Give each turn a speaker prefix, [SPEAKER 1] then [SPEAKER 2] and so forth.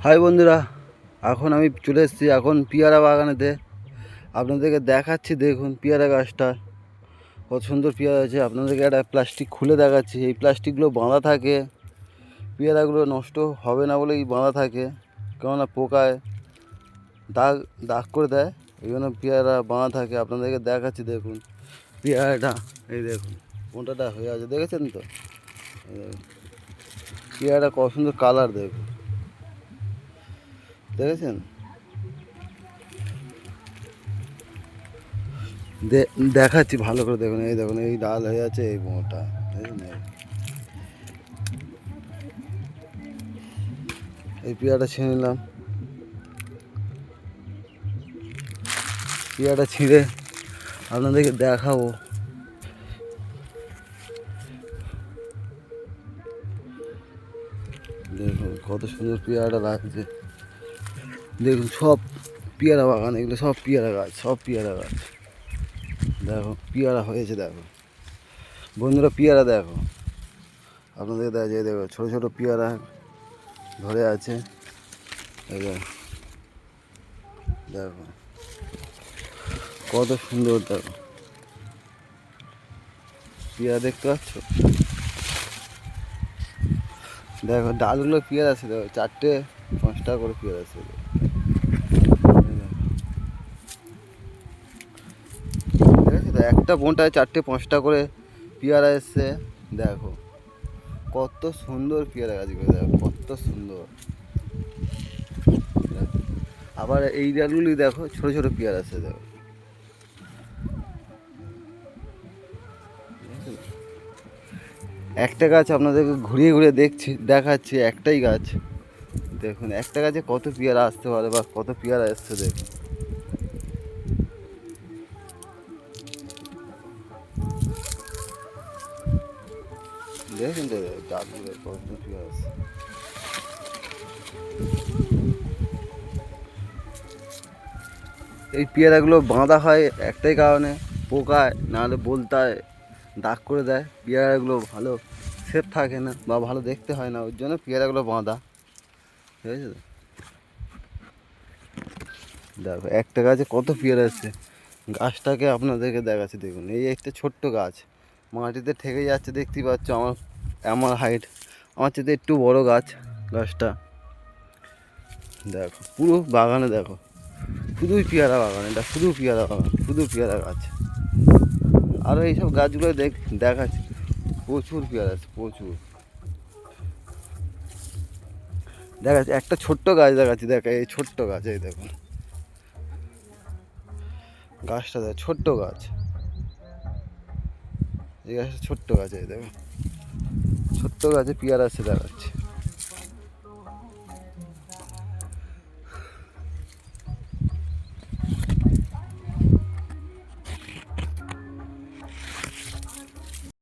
[SPEAKER 1] High বন্ধুরা, এখন আমি চলে এসেছি এখন পেয়ারা বাগানেতে। আপনাদেরকে দেখাচ্ছি, দেখুন পেয়ারা গাছটা কত সুন্দর পেয়ারা আছে। আপনাদেরকে একটা প্লাস্টিক খুলে দেখাচ্ছি। এই প্লাস্টিকগুলো বাঁধা থাকে, পেয়ারাগুলো নষ্ট হবে না বলেই বাঁধা থাকে, কেননা পোকায় দাগ দাগ করে দেয়, এই জন্য পেয়ারা বাঁধা থাকে। আপনাদেরকে দেখাচ্ছি, দেখুন পেয়ারাটা, এই দেখুন মোটাটা হয়ে আছে, দেখেছেন তো? পেয়ারাটা কত সুন্দর কালার, দেখুন, দেখেছেন? দেখাচ্ছি ভালো করে, দেখুন, এই দেখুন, এই ডাল হয়ে আছে, এই মোটা, এই পেয়ারাটা ছিঁড়ে নিলাম। পেয়ারাটা ছিঁড়ে আপনাদেরকে দেখাবো। দেখুন কত সুন্দর পেয়ারাটা লাগছে। দেখুন সব পেয়ারা বাগান, এগুলো সব পেয়ারা গাছ, সব পেয়ারা গাছ। দেখো পেয়ারা হয়েছে, দেখো বন্ধুরা, পেয়ারা দেখো, আপনাদেরকে দেখা যায়, দেখো ছোটো ছোটো পেয়ারা ধরে আছে, দেখো কত সুন্দর, দেখো পেয়ারা দেখতে পাচ্ছ? দেখো ডালগুলো পেয়ারা আছে, দেখো 4-5টা করে পেয়ারা আছে। ঠিক আছে, তো একটা বোনটায় 4-5টা করে পেয়ারা এসছে। দেখো কত সুন্দর পেয়ারা গাছগুলো, দেখো কত সুন্দর। আবার এই ডালগুলি দেখো ছোট ছোট পেয়ারা আছে, দেখো একটা গাছ আপনাদেরকে ঘুরিয়ে ঘুরিয়ে দেখাচ্ছি, একটাই গাছ। দেখুন একটা গাছে কত পেয়ারা আসতে পারে বা কত পেয়ারা এসছে, দেখুন। দেখুন তো ডালগুলো কত পেয়ারা আসছে। এই পেয়ারাগুলো বাঁধা হয় একটাই কারণে, পোকায় নাহলে বলতায় দাগ করে দেয়, পেয়ারাগুলো ভালো সেফ থাকে না বা ভালো দেখতে হয় না, ওই জন্য পেয়ারাগুলো বাঁধা। ঠিক আছে তো? দেখো একটা গাছে কত পেয়ারা এসছে। গাছটাকে আপনাদেরকে দেখাচ্ছি, দেখুন এই একটা ছোট্ট গাছ মাটিতে ঠেকে যাচ্ছে, দেখতেই পাচ্ছ। আমার হাইট, আমার চেয়ে একটু বড় গাছ, গাছটা দেখো পুরো বাগানে, দেখো শুধুই পেয়ারা বাগান, এটা শুধু পেয়ারা বাগান, শুধু পেয়ারা গাছ। আরও এইসব গাছগুলো দেখাচ্ছি, প্রচুর পেয়ারা আছে, প্রচুর। দেখাচ্ছি একটা ছোট্ট গাছ দেখাচ্ছি, দেখা এই ছোট্ট গাছ, এই দেখুন গাছটা, দেখ ছোট্ট গাছ, এই গাছটা ছোট্ট গাছ, এই দেখো ছোট্ট গাছে পেয়ারা আছে, দেখাচ্ছি।